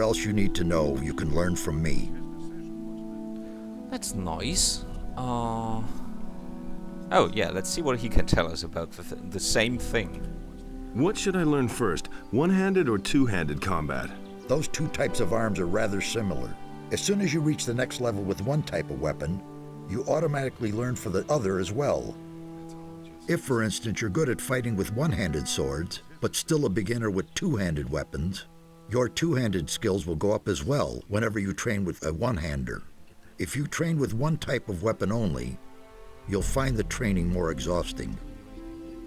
else you need to know, you can learn from me. That's nice. Oh yeah, let's see what he can tell us about the same thing. What should I learn first, one-handed or two-handed combat? Those two types of arms are rather similar. As soon as you reach the next level with one type of weapon, you automatically learn for the other as well. If, for instance, you're good at fighting with one-handed swords, but still a beginner with two-handed weapons, your two-handed skills will go up as well whenever you train with a one-hander. If you train with one type of weapon only, you'll find the training more exhausting.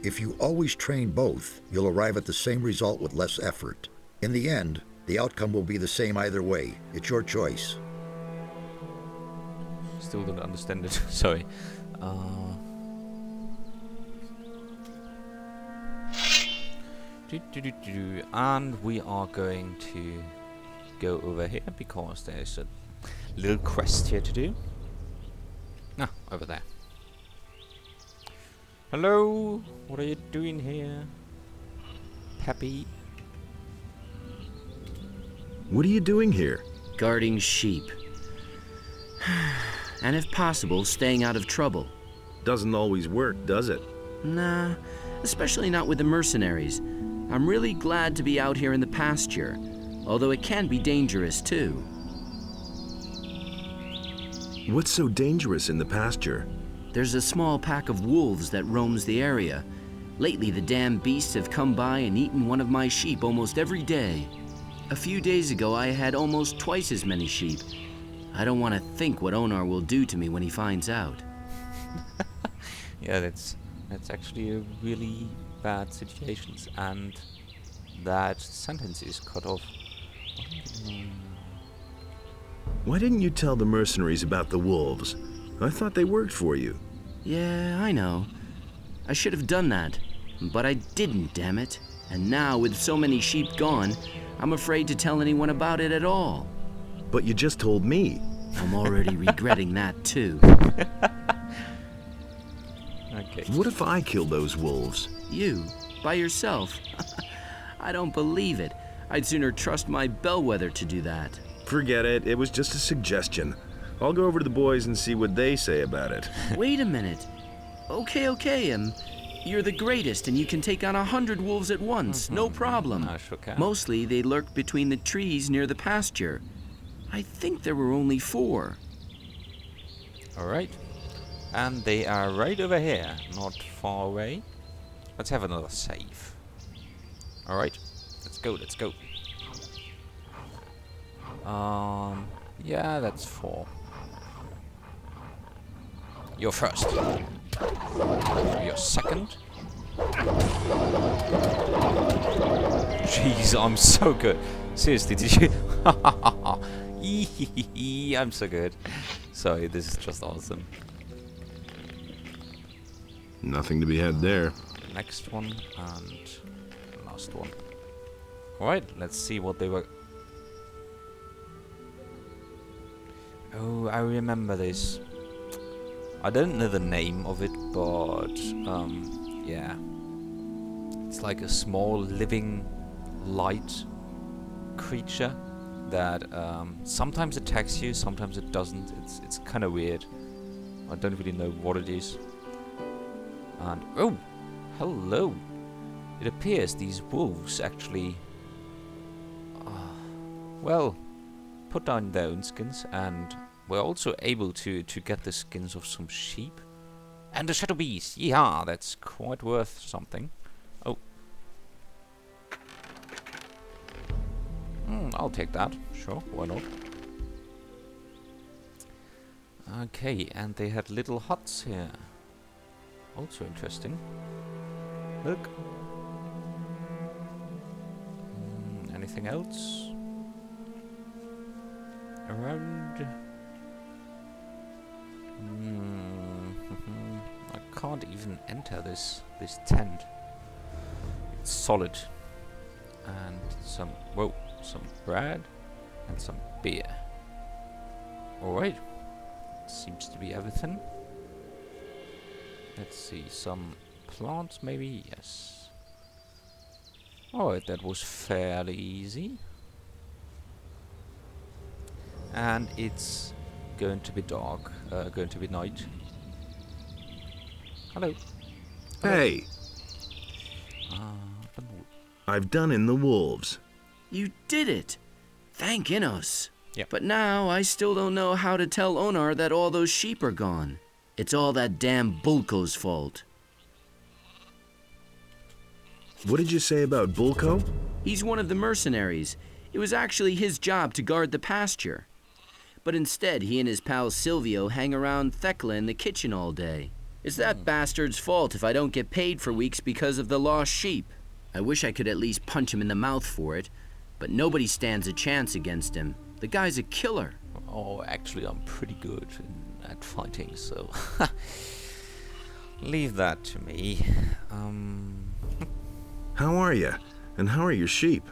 If you always train both, you'll arrive at the same result with less effort. In the end, the outcome will be the same either way. It's your choice. Still don't understand it. Sorry. And we are going to go over here because there's a little quest here to do. Ah, over there. Hello, what are you doing here, Pepe? What are you doing here? Guarding sheep. And if possible, staying out of trouble. Doesn't always work, does it? Nah, especially not with the mercenaries. I'm really glad to be out here in the pasture, although it can be dangerous too. What's so dangerous in the pasture? There's a small pack of wolves that roams the area. Lately, the damn beasts have come by and eaten one of my sheep almost every day. A few days ago, I had almost twice as many sheep. I don't want to think what Onar will do to me when he finds out. Yeah, that's actually a really bad situation, and that sentence is cut off. Why didn't you tell the mercenaries about the wolves? I thought they worked for you. Yeah, I know. I should have done that, but I didn't, damn it. And now, with so many sheep gone, I'm afraid to tell anyone about it at all. But you just told me. I'm already regretting that, too. Okay. What if I kill those wolves? You? By yourself? I don't believe it. I'd sooner trust my bellwether to do that. Forget it. It was just a suggestion. I'll go over to the boys and see what they say about it. Wait a minute. Okay, you're the greatest and you can take on 100 wolves at once, no problem. I sure can. Mostly they lurk between the trees near the pasture. I think there were only 4. Alright. And they are right over here, not far away. Let's have another save. Alright. Let's go. Yeah, that's 4. You're first. You're second. Jeez, I'm so good. Seriously, did you? I'm so good. Sorry, this is just awesome. Nothing to be had there. Next one and last one. Alright, let's see what they were. Oh, I remember this. I don't know the name of it, but yeah. It's like a small living light creature that sometimes attacks you, sometimes it doesn't. It's kind of weird. I don't really know what it is. And oh, hello! It appears these wolves actually, well, put down their own skins, and we're also able to get the skins of some sheep and a shadow beast. Yeah, that's quite worth something. Oh, I'll take that. Sure, why not? Okay, and they had little huts here. Also interesting. Look. Anything else around? I can't even enter this tent. It's solid. And some bread and some beer. Alright. Seems to be everything. Let's see, some plants maybe? Yes. Alright, that was fairly easy. and it's going to be dark, going to be night. Hello. Hey, I've done in the wolves. You did it! Thank Innos. Yep. But now I still don't know how to tell Onar that all those sheep are gone. It's all that damn Bulko's fault. What did you say about Bulko? He's one of the mercenaries. It was actually his job to guard the pasture. But instead, he and his pal Sylvio hang around Thekla in the kitchen all day. It's that bastard's fault if I don't get paid for weeks because of the lost sheep. I wish I could at least punch him in the mouth for it, but nobody stands a chance against him. The guy's a killer. Oh, actually, I'm pretty good at fighting, so leave that to me. How are you? And how are your sheep?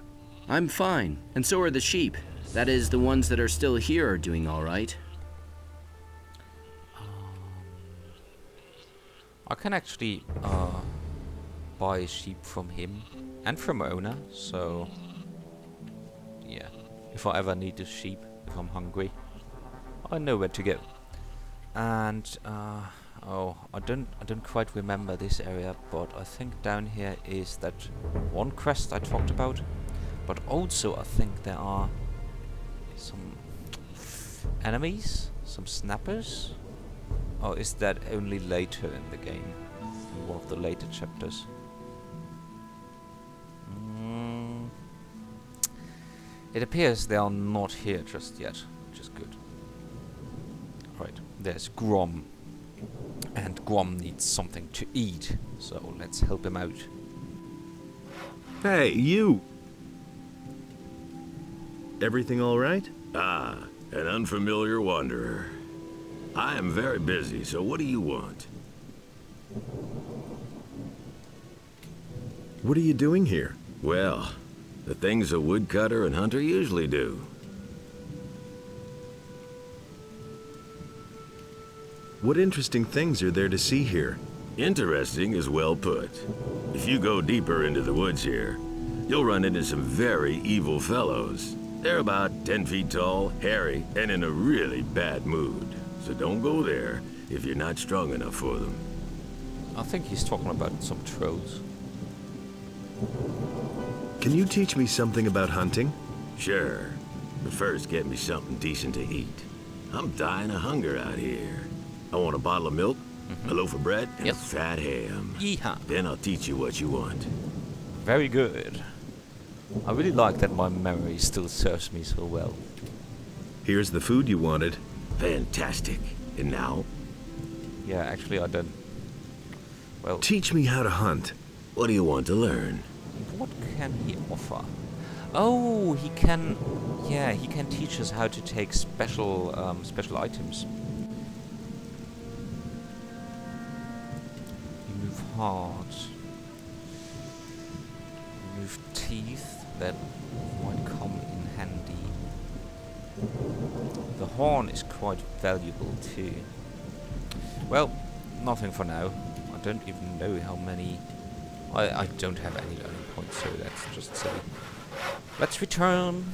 I'm fine, and so are the sheep. That is, the ones that are still here are doing all right. I can actually buy sheep from him and from Onar, so yeah. If I ever need a sheep, if I'm hungry, I know where to go. And oh, I don't quite remember this area, but I think down here is that one quest I talked about. But also I think there are some enemies, some snappers. Or is that only later in the game? In one of the later chapters? It appears they are not here just yet, which is good. Right, there's Grom. And Grom needs something to eat, so let's help him out. Hey, you! Everything all right? Ah, an unfamiliar wanderer. I am very busy, so what do you want? What are you doing here? Well, the things a woodcutter and hunter usually do. What interesting things are there to see here? Interesting is well put. If you go deeper into the woods here, you'll run into some very evil fellows. They're about 10 feet tall, hairy, and in a really bad mood. So don't go there if you're not strong enough for them. I think he's talking about some trolls. Can you teach me something about hunting? Sure, but first get me something decent to eat. I'm dying of hunger out here. I want a bottle of milk, a loaf of bread, and a fat ham. Yeehaw. Then I'll teach you what you want. Very good. I really like that my memory still serves me so well. Here's the food you wanted. Fantastic. And now? Yeah, actually I don't... Well, Teach me how to hunt. What do you want to learn? what can he offer? Oh, he can... Yeah, he can teach us how to take special items. Remove heart. Remove teeth. That might come in handy. The horn is quite valuable too. Well, nothing for now. I don't even know how many... I don't have any learning points, so that's just silly. Let's return,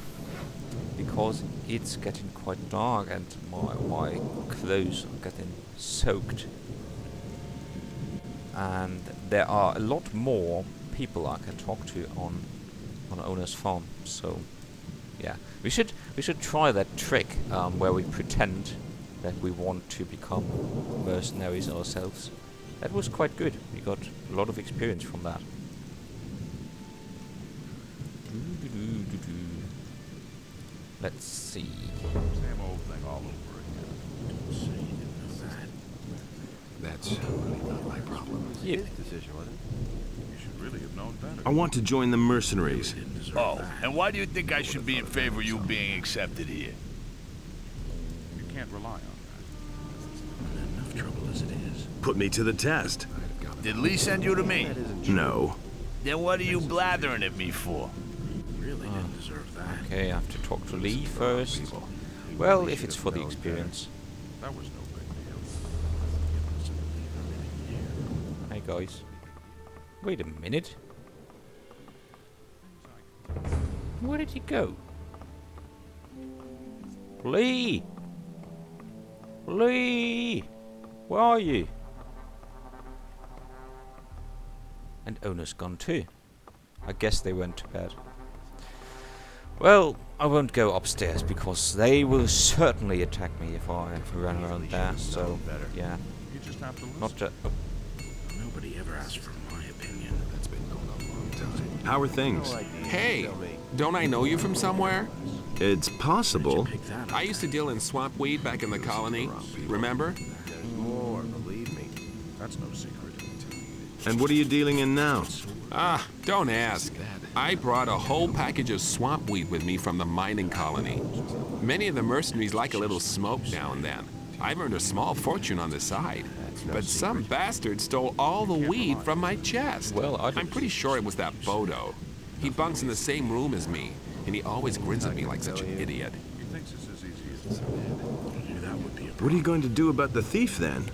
because it's getting quite dark and my clothes are getting soaked. And there are a lot more people I can talk to on Onar's farm, so yeah. We should try that trick where we pretend that we want to become mercenaries ourselves. That was quite good. We got a lot of experience from that. Let's see. Same old thing all over again. That's really not my problem. It's Yeah. his decision, wasn't it? You should really have known better. I want to join the mercenaries. Oh, and why do you think I should be in favor of you being accepted here? You can't rely on that. Enough trouble as it is. Put me to the test. Did Lee send you to me? No. Then what are you blathering at me for? Really didn't deserve that. Okay, I have to talk to Lee first. Well, if it's for the experience. That was no big deal. Hey guys. Wait a minute. Where did he go? Lee! Lee! Where are you? And Onar's gone too. I guess they went to bed. Well, I won't go upstairs because they will certainly attack me if I run around there. So, yeah. You just have to listen. Not just. Nobody ever asked for my opinion. That's been going on a long time. How are things? Hey, don't I know you from somewhere? It's possible. I used to deal in swamp weed back in the colony. Remember? More, believe me. That's no secret. And what are you dealing in now? Ah, don't ask. I brought a whole package of swamp weed with me from the mining colony. Many of the mercenaries like a little smoke now and then. I've earned a small fortune on the side. But some bastard stole all the weed from my chest. Well, I'm pretty sure it was that Bodo. He bunks in the same room as me, and he always grins at me like such an idiot. He thinks it's as easy as that. What are you going to do about the thief then?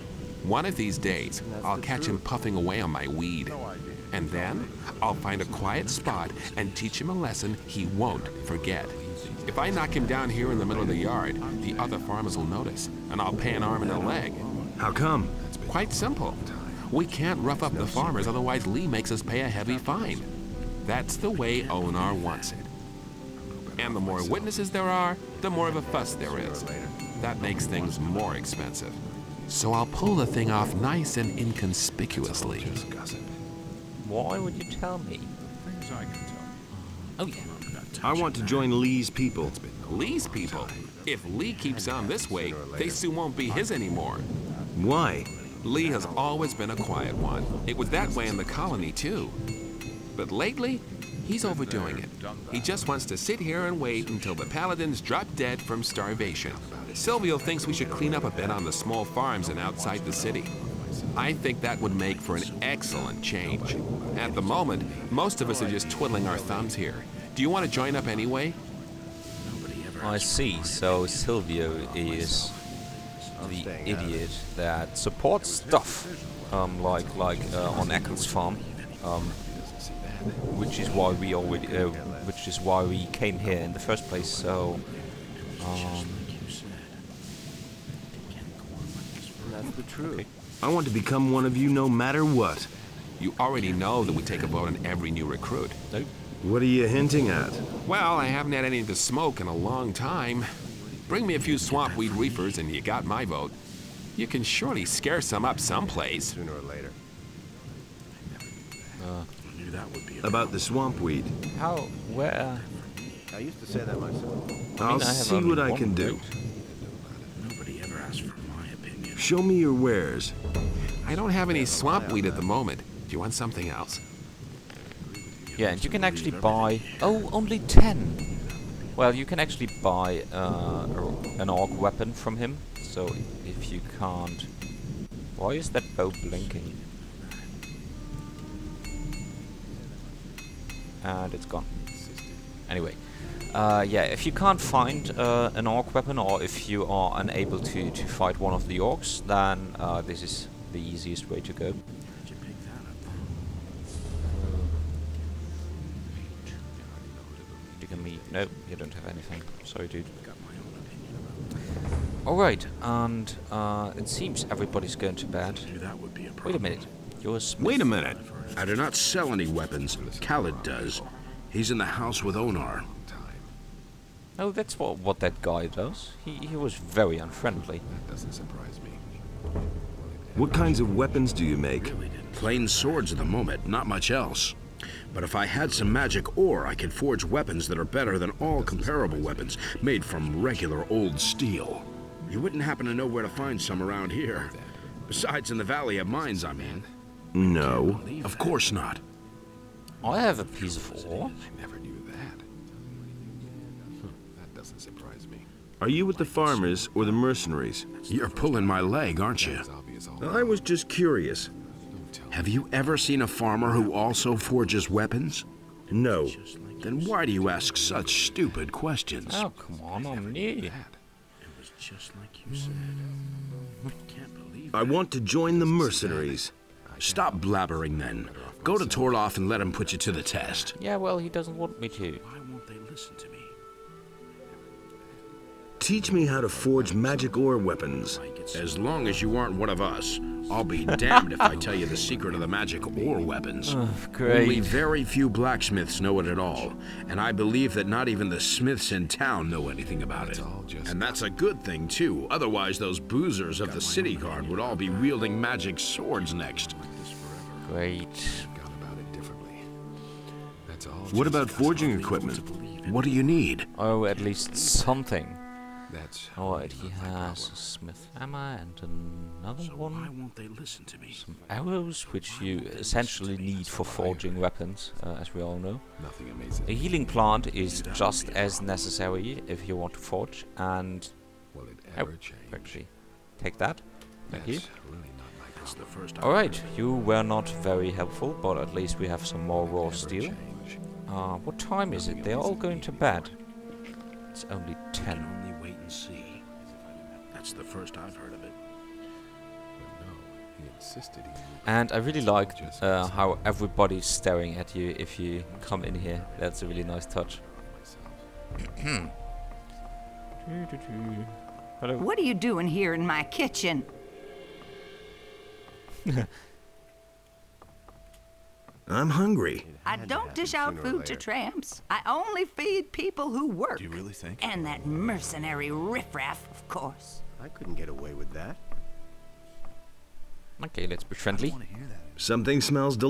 One of these days, I'll catch him puffing away on my weed. And then, I'll find a quiet spot and teach him a lesson he won't forget. If I knock him down here in the middle of the yard, the other farmers will notice, and I'll pay an arm and a leg. How come? Quite simple. We can't rough up the farmers, otherwise Lee makes us pay a heavy fine. That's the way Onar wants it. And the more witnesses there are, the more of a fuss there is. That makes things more expensive. So I'll pull the thing off nice and inconspicuously. Why would you tell me? Things I can tell. Oh yeah. I want to join Lee's people. Lee's people? If Lee keeps on this way, they soon won't be his anymore. Why? Lee has always been a quiet one. It was that way in the colony, too. But lately, he's overdoing it. He just wants to sit here and wait until the paladins drop dead from starvation. Sylvio thinks we should clean up a bit on the small farms and outside the city. I think that would make for an excellent change. At the moment, most of us are just twiddling our thumbs here. Do you want to join up anyway? I see. So Sylvio is the idiot that supports stuff, like on Eccles farm, which is why we came here in the first place. So, That's the truth. okay. I want to become one of you no matter what. You already know that we take a vote on every new recruit. Nope. What are you hinting at? Well, I haven't had any to smoke in a long time. Bring me a few swamp weed reefers and you got my vote. You can surely scare some up someplace. Sooner or later. About the swamp weed. How? Where? I used to say that myself. I'll I have see only what I one can do. vote. Nobody ever asked for my opinion. Show me your wares. I don't have any swamp weed at the moment. Do you want something else? Yeah, and you can actually buy. Oh, only 10. Well, you can actually buy an orc weapon from him. So if you can't, why is that bow blinking? And it's gone. Anyway, yeah, if you can't find an orc weapon, or if you are unable to fight one of the orcs, then this is the easiest way to go. You can meet. No, you don't have anything. Sorry, dude. Alright, and it seems everybody's going to bed. Wait a minute. You're a smith. Wait a minute. I do not sell any weapons. Khaled does. He's in the house with Onar. Oh, that's what that guy does. He was very unfriendly. What kinds of weapons do you make? Plain swords at the moment, not much else. But if I had some magic ore, I could forge weapons that are better than all comparable weapons made from regular old steel. You wouldn't happen to know where to find some around here. Besides in the Valley of Mines, I mean. No. Of course not. I have a piece of ore. I never knew that. That doesn't surprise me. Are you with the farmers or the mercenaries? You're pulling my leg, aren't you? I was just curious. Have you ever seen a farmer who also forges weapons? No. Then why do you ask such stupid questions? Oh, come on, I'm new. Just like you said. Can't believe I want to join the mercenaries. Stop blabbering then. Go to Torloff and let him put you to the test. Yeah, well, he doesn't want me to. Why won't they listen to me? Teach me how to forge magic ore weapons. As long as you aren't one of us, I'll be damned if I tell you the secret of the magic ore weapons. Great. Only very few blacksmiths know it at all, and I believe that not even the smiths in town know anything about it. And that's a good thing, too. Otherwise, those boozers of the city guard would all be wielding magic swords next. Great. What about forging equipment? What do you need? Oh, at least something. Alright, he has a smith hammer and another Why one. won't they listen to me? Some arrows, which you essentially need for forging weapons, as we all know. A healing plant is just as necessary if you want to forge, and... Oh, actually, take that. Thank you. Alright, you were not very helpful, but at least we have some more raw steel. What time is it? They're all going to bed. It's only 10. Only wait and see. That's the first I've heard of it. And I really like how everybody's staring at you if you come in here. That's a really nice touch. Hello. What are you doing here in my kitchen? I'm hungry. I don't dish out food to tramps. I only feed people who work. Do you really think? And that mercenary riffraff, of course. I couldn't get away with that. Okay, let's be friendly. I want to hear that. Something smells delicious.